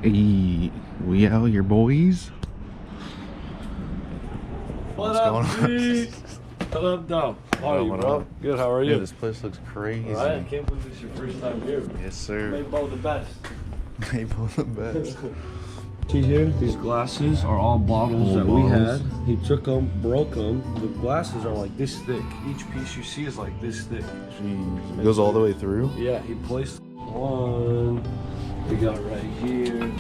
Hey, we out here, boys. What's going on? What up, Dom? How are you, bro? Good, how are you? Yeah, this place looks crazy. Right, I can't believe this is your first time here. Yes, sir. Maybo the best. Maybo the best. See here, these glasses are all bottles that we had. He took them, broke them. The glasses are like this thick. Each piece you see is like this thick. Jeez. It goes all the way through? Yeah, he placed one. We got right here.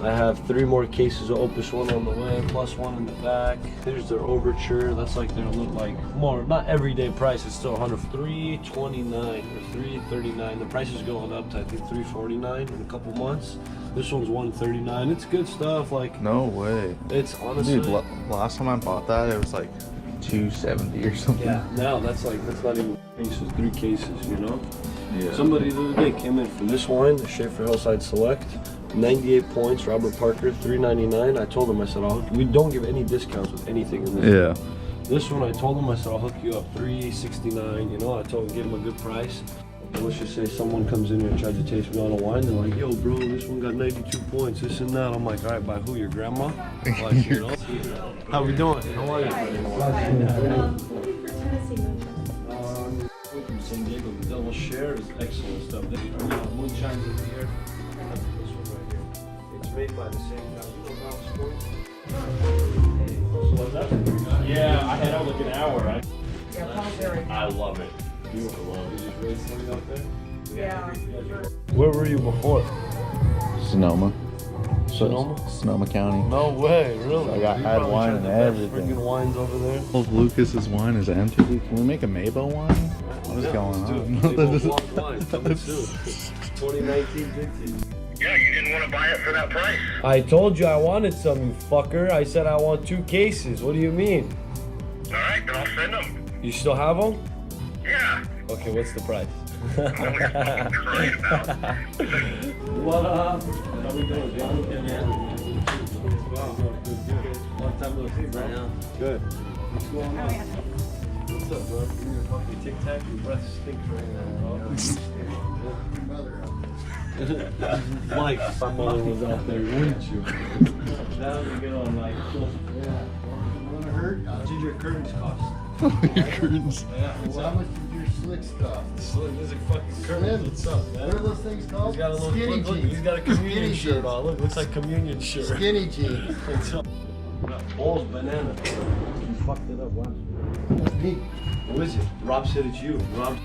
I have 3 more cases of Opus 1 on the way, plus 1 in the back. Here's their Overture. That's like their look like more, not everyday price. It's still $329 or $339. The price is going up to I think $349 in a couple months. This one's $139. It's good stuff. Like no way. It's honestly. Dude, last time I bought that, it was like $270 or something. Yeah. Now that's not even cases. 3 cases. You know. Yeah. Somebody the other day came in for this wine, the Schaefer Hillside Select. 98 points, Robert Parker, $3.99. I told him, I said, we don't give any discounts with anything in this. Yeah. This one, I told him, I said, I'll hook you up $3.69. You know, I told him, give him a good price. And let's just say someone comes in here and tries to taste me on a wine. They're like, yo, bro, this one got 92 points, this and that. I'm like, all right, by who? Your grandma? Like, you know? How we doing? How are you? From San Diego, the Double Share is excellent stuff. They moonshines in here. Made by the same guy. Yeah, I had out like an hour, right? Yeah, I love it. Beautiful. Is it great for you out there? yeah. Where were you before? Sonoma. Sonoma? Sonoma County. No way, really? I had wine and everything. Freaking wines over there. Oh, Lucas's wine is empty. Can we make a Maybo wine? What is going on? Maybo wine coming soon. 2019 vintage. Yeah, you didn't want to buy it for that price. I told you I wanted some, you fucker. I said I want 2 cases. What do you mean? All right, then I'll send them. You still have them? Yeah. Okay, what's the price? I'm always fucking crying about. What up? How we doing, John? Wow, good. Long time no see, bro. Yeah. Good. What's going on? What's up, bro? You're fucking Tic Tac. Your breath stinks right now, bro. Mike, my mother was out there, wouldn't you? That was a good one, Mike. Yeah. Wanna hurt? How much did your curtains cost? Your curtains. Yeah, Well, how much is your slick stuff? Slim, there's a fucking curtains. What's up, man? What are those things called? He's got a little Skinny look, jeans. he's got a communion Skinny shirt jeans. on. Look, looks like communion shirt. Skinny jeans. What's up? Ball's banana. You fucked it up, watch. That's me. Who is it? Rob said it's you. Rob.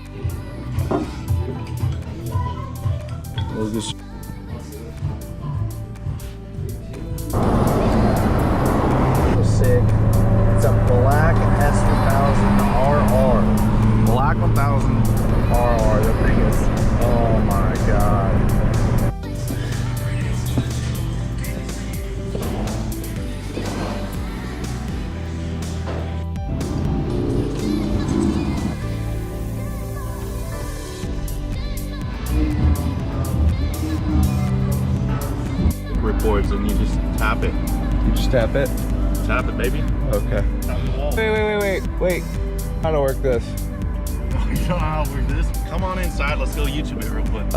What is this? Sick. It's a black S1000 RR. Black 1000 RR. The thing is, oh my god. Records and you just tap it. You just tap it? Tap it, baby. Okay. Wait. How to work this? You don't know how to work this? Come on inside. Let's go YouTube it real quick.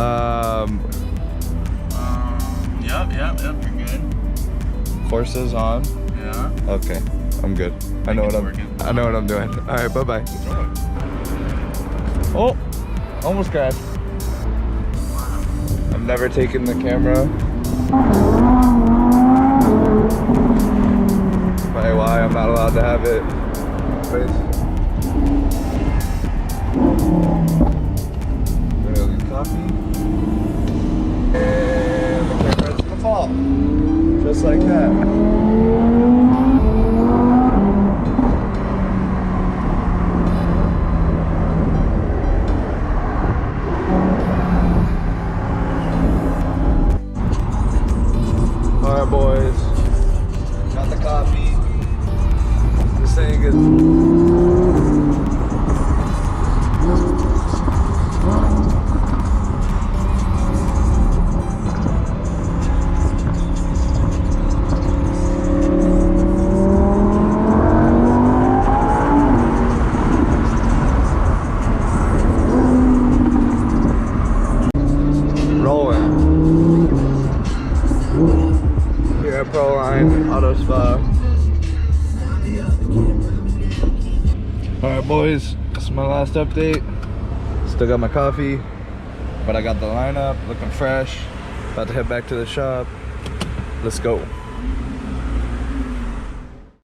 Yep. You're good. Courses on. Yeah. Okay. I'm good. I know what I'm doing. All right. Bye bye. Oh, almost crashed. I've never taken the camera. Why I'm not allowed to have it. Coffee. And the camera's gonna fall. Just like that. Alright, boys. Got the coffee. This thing is. Rolling. Pro line auto spa. Alright boys, this is my last update. Still got my coffee, but I got the lineup looking fresh. About to head back to the shop. Let's go.